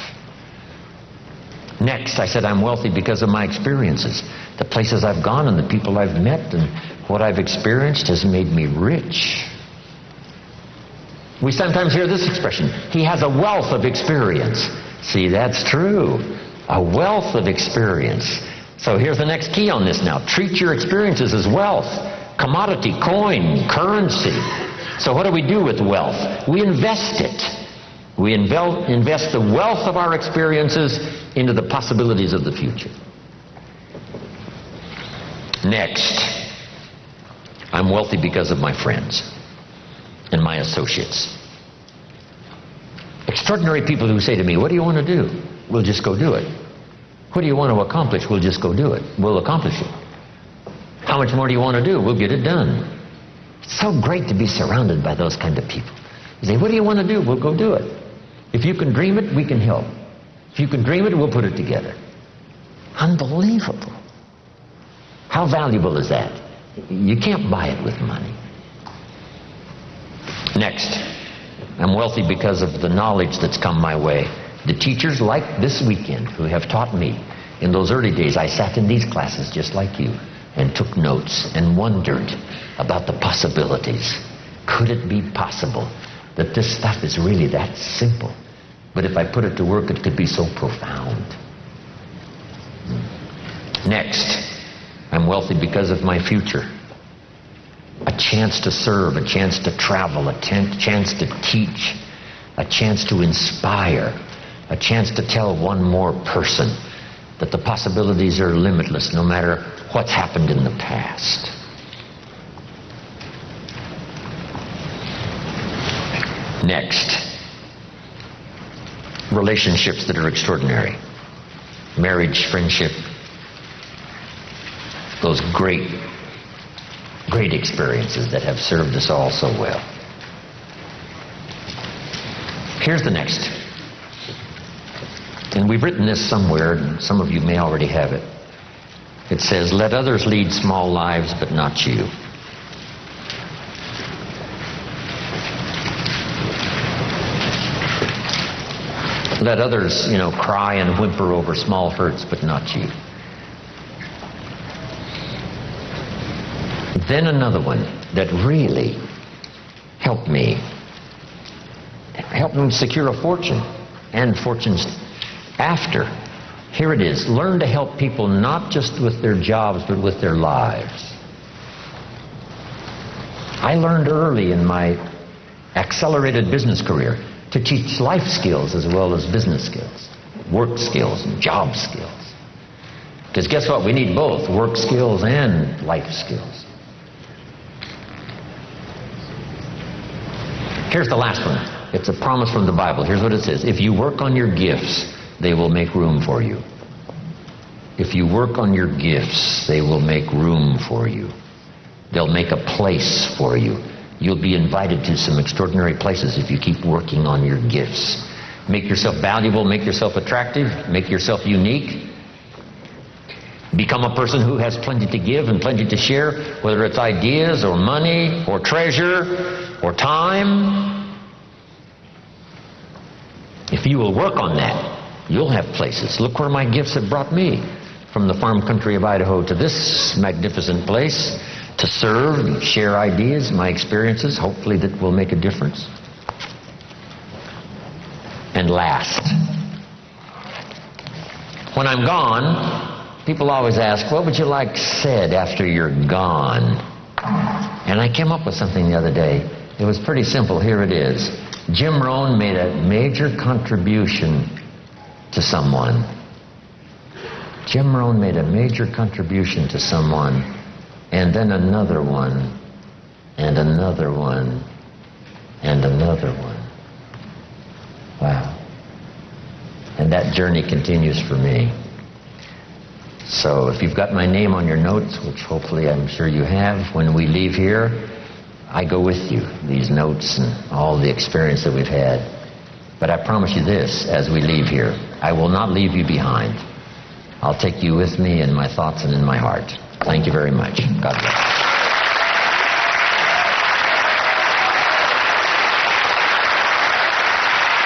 Speaker 1: Next, I said I'm wealthy because of my experiences. The places I've gone and the people I've met and what I've experienced has made me rich. We sometimes hear this expression, he has a wealth of experience. See, that's true. A wealth of experience. So here's the next key on this now. Treat your experiences as wealth. Commodity, coin, currency. So what do we do with wealth? We invest it. We invest the wealth of our experiences into the possibilities of the future. Next, I'm wealthy because of my friends and my associates. Extraordinary people who say to me, what do you want to do? We'll just go do it. What do you want to accomplish? We'll just go do it. We'll accomplish it. How much more do you want to do? We'll get it done. It's so great to be surrounded by those kind of people. You say, what do you want to do? We'll go do it. If you can dream it, we can help. If you can dream it, we'll put it together. Unbelievable. How valuable is that? You can't buy it with money. Next, I'm wealthy because of the knowledge that's come my way. The teachers like this weekend who have taught me. In those early days, I sat in these classes just like you and took notes and wondered about the possibilities. Could it be possible that this stuff is really that simple? But if I put it to work, it could be so profound. Next, I'm wealthy because of my future. A chance to serve, a chance to travel, a chance to teach, a chance to inspire, a chance to tell one more person that the possibilities are limitless no matter what's happened in the past. Next, relationships that are extraordinary. Marriage, friendship, those great experiences that have served us all so well. Here's the next. And we've written this somewhere, and some of you may already have it. It says, let others lead small lives, but not you. Let others, cry and whimper over small hurts, but not you. Then another one that really helped me secure a fortune and fortunes after. Here it is. Learn to help people not just with their jobs, but with their lives. I learned early in my accelerated business career to teach life skills as well as business skills, work skills and job skills. Because guess what? We need both work skills and life skills. Here's the last one. It's a promise from the Bible. Here's what it says. If you work on your gifts, they will make room for you. If you work on your gifts, they will make room for you. They'll make a place for you. You'll be invited to some extraordinary places if you keep working on your gifts. Make yourself valuable, make yourself attractive, make yourself unique. Become a person who has plenty to give and plenty to share, whether it's ideas or money or treasure or time. If you will work on that, you'll have places. Look where my gifts have brought me. From the farm country of Idaho to this magnificent place to serve and share ideas, my experiences, hopefully that will make a difference. And last, when I'm gone, people always ask, what would you like said after you're gone? And I came up with something the other day. It was pretty simple. Here it is. Jim Rohn made a major contribution to someone. Jim Rohn made a major contribution to someone, and then another one, and another one, and another one. Wow. And that journey continues for me. So if you've got my name on your notes, which hopefully I'm sure you have, when we leave here, I go with you, these notes and all the experience that we've had. But I promise you this, as we leave here, I will not leave you behind. I'll take you with me in my thoughts and in my heart. Thank you very much. God bless.